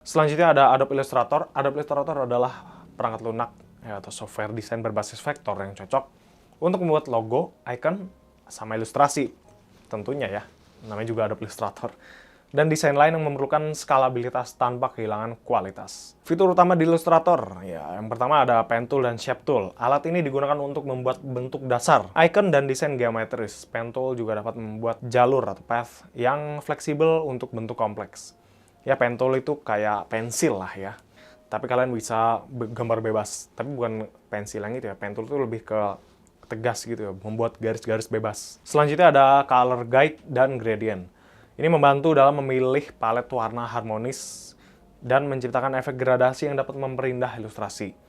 Selanjutnya ada Adobe Illustrator. Adobe Illustrator adalah perangkat lunak ya, atau software desain berbasis vektor yang cocok untuk membuat logo, icon, sama ilustrasi. Tentunya ya, namanya juga Adobe Illustrator. Dan desain lain yang memerlukan skalabilitas tanpa kehilangan kualitas. Fitur utama di Illustrator, ya, yang pertama ada Pen Tool dan Shape Tool. Alat ini digunakan untuk membuat bentuk dasar, icon, dan desain geometris. Pen Tool juga dapat membuat jalur atau path yang fleksibel untuk bentuk kompleks. Ya, pen tool itu kayak pensil lah ya. Tapi kalian bisa gambar bebas. Tapi bukan pensil yang itu ya. Pen tool itu lebih ke tegas gitu ya, membuat garis-garis bebas. Selanjutnya ada color guide dan gradient. Ini membantu dalam memilih palet warna harmonis dan menciptakan efek gradasi yang dapat memperindah ilustrasi.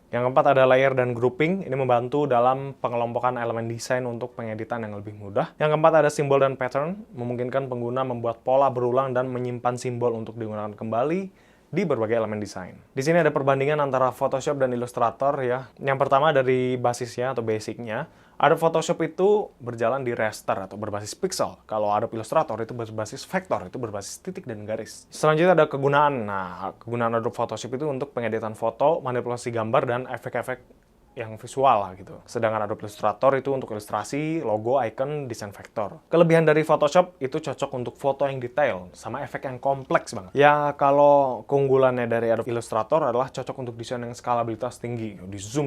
Yang keempat ada layer dan grouping, ini membantu dalam pengelompokan elemen desain untuk pengeditan yang lebih mudah. Yang keempat ada simbol dan pattern, memungkinkan pengguna membuat pola berulang dan menyimpan simbol untuk digunakan kembali di berbagai elemen desain. Di sini ada perbandingan antara Photoshop dan Illustrator ya. Yang pertama dari basisnya atau basicnya, ada Photoshop itu berjalan di raster atau berbasis pixel. Kalau Adobe Illustrator itu berbasis vektor, itu berbasis titik dan garis. Selanjutnya ada kegunaan. Nah, kegunaan Adobe Photoshop itu untuk pengeditan foto, manipulasi gambar, dan efek-efek yang visual lah gitu. Sedangkan Adobe Illustrator itu untuk ilustrasi, logo, icon, desain vektor. Kelebihan dari Photoshop itu cocok untuk foto yang detail, sama efek yang kompleks banget. Ya, kalau keunggulannya dari Adobe Illustrator adalah cocok untuk desain yang skalabilitas tinggi, di zoom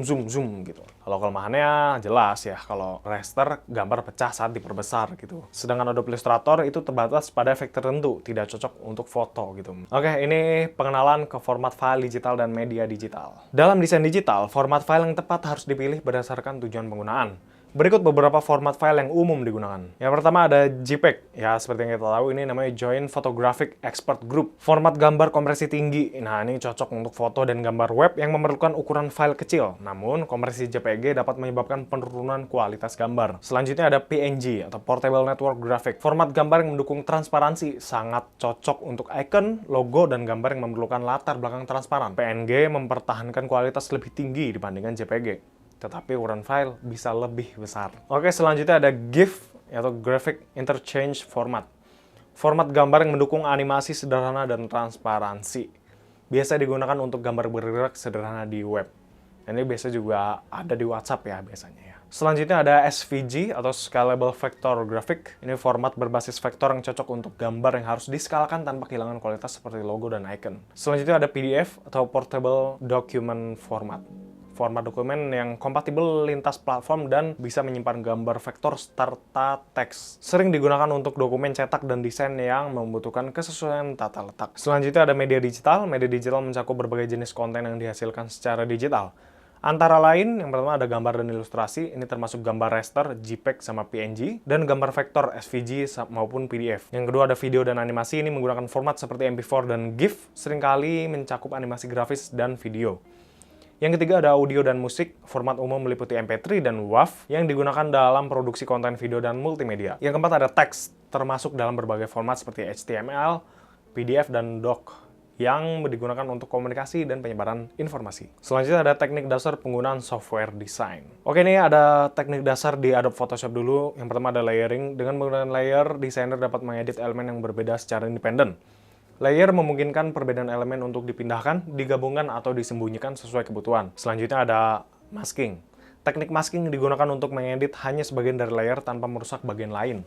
gitu. Kalau kelemahannya jelas ya, kalau raster gambar pecah saat diperbesar gitu. Sedangkan Adobe Illustrator itu terbatas pada efek tertentu, tidak cocok untuk foto gitu. Oke, ini pengenalan ke format file digital dan media digital. Dalam desain digital, format file yang tepat harus dipilih berdasarkan tujuan penggunaan. Berikut beberapa format file yang umum digunakan. Yang pertama ada JPEG. Ya, seperti yang kita tahu ini namanya Joint Photographic Expert Group. Format gambar kompresi tinggi. Nah, ini cocok untuk foto dan gambar web yang memerlukan ukuran file kecil. Namun, kompresi JPG dapat menyebabkan penurunan kualitas gambar. Selanjutnya ada PNG atau Portable Network Graphic. Format gambar yang mendukung transparansi. Sangat cocok untuk icon, logo, dan gambar yang memerlukan latar belakang transparan. PNG mempertahankan kualitas lebih tinggi dibandingkan JPG, tetapi ukuran file bisa lebih besar. Oke, selanjutnya ada GIF atau Graphic Interchange Format. Format gambar yang mendukung animasi sederhana dan transparansi. Biasa digunakan untuk gambar bergerak sederhana di web. Ini biasa juga ada di WhatsApp ya biasanya ya. Selanjutnya ada SVG atau Scalable Vector Graphic. Ini format berbasis vektor yang cocok untuk gambar yang harus diskalakan tanpa kehilangan kualitas seperti logo dan icon. Selanjutnya ada PDF atau Portable Document Format. Format dokumen yang kompatibel lintas platform dan bisa menyimpan gambar vektor serta teks. Sering digunakan untuk dokumen cetak dan desain yang membutuhkan kesesuaian tata letak. Selanjutnya ada media digital. Media digital mencakup berbagai jenis konten yang dihasilkan secara digital. Antara lain, yang pertama ada gambar dan ilustrasi, ini termasuk gambar raster, JPEG, sama PNG, dan gambar vektor, SVG, maupun PDF. Yang kedua ada video dan animasi, ini menggunakan format seperti MP4 dan GIF, seringkali mencakup animasi grafis dan video. Yang ketiga ada audio dan musik, format umum meliputi MP3 dan WAV yang digunakan dalam produksi konten video dan multimedia. Yang keempat ada teks, termasuk dalam berbagai format seperti HTML, PDF, dan doc yang digunakan untuk komunikasi dan penyebaran informasi. Selanjutnya ada teknik dasar penggunaan software design. Oke, ini ada teknik dasar di Adobe Photoshop dulu. Yang pertama ada layering. Dengan menggunakan layer, desainer dapat mengedit elemen yang berbeda secara independen. Layer memungkinkan perbedaan elemen untuk dipindahkan, digabungkan, atau disembunyikan sesuai kebutuhan. Selanjutnya ada masking. Teknik masking digunakan untuk mengedit hanya sebagian dari layer tanpa merusak bagian lain.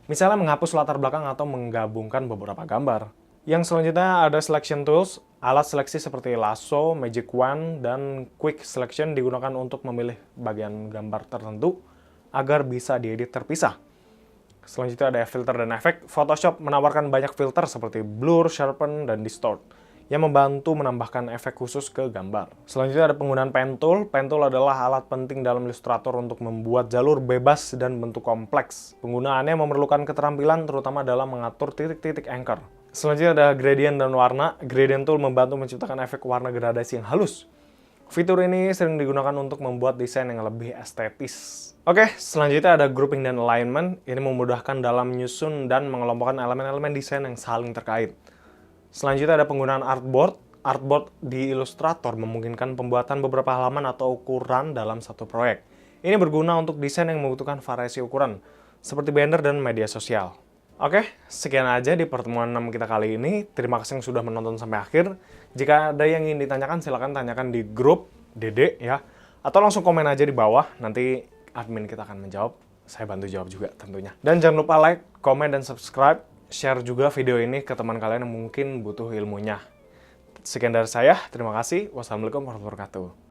Misalnya menghapus latar belakang atau menggabungkan beberapa gambar. Yang selanjutnya ada selection tools. Alat seleksi seperti lasso, magic wand, dan quick selection digunakan untuk memilih bagian gambar tertentu agar bisa diedit terpisah. Selanjutnya ada filter dan efek. Photoshop menawarkan banyak filter seperti blur, sharpen, dan distort yang membantu menambahkan efek khusus ke gambar. Selanjutnya ada penggunaan pen tool. Pen tool adalah alat penting dalam Illustrator untuk membuat jalur bebas dan bentuk kompleks. Penggunaannya memerlukan keterampilan terutama dalam mengatur titik-titik anchor. Selanjutnya ada gradient dan warna. Gradient tool membantu menciptakan efek warna gradasi yang halus. Fitur ini sering digunakan untuk membuat desain yang lebih estetis. Oke, selanjutnya ada grouping dan alignment. Ini memudahkan dalam menyusun dan mengelompokkan elemen-elemen desain yang saling terkait. Selanjutnya ada penggunaan artboard. Artboard di Illustrator memungkinkan pembuatan beberapa halaman atau ukuran dalam satu proyek. Ini berguna untuk desain yang membutuhkan variasi ukuran, seperti banner dan media sosial. Oke, sekian aja di pertemuan 6 kita kali ini. Terima kasih yang sudah menonton sampai akhir. Jika ada yang ingin ditanyakan, silakan tanyakan di grup Dede ya. Atau langsung komen aja di bawah, nanti admin kita akan menjawab. Saya bantu jawab juga tentunya. Dan jangan lupa like, komen, dan subscribe. Share juga video ini ke teman kalian yang mungkin butuh ilmunya. Sekian dari saya, terima kasih. Wassalamualaikum warahmatullahi wabarakatuh.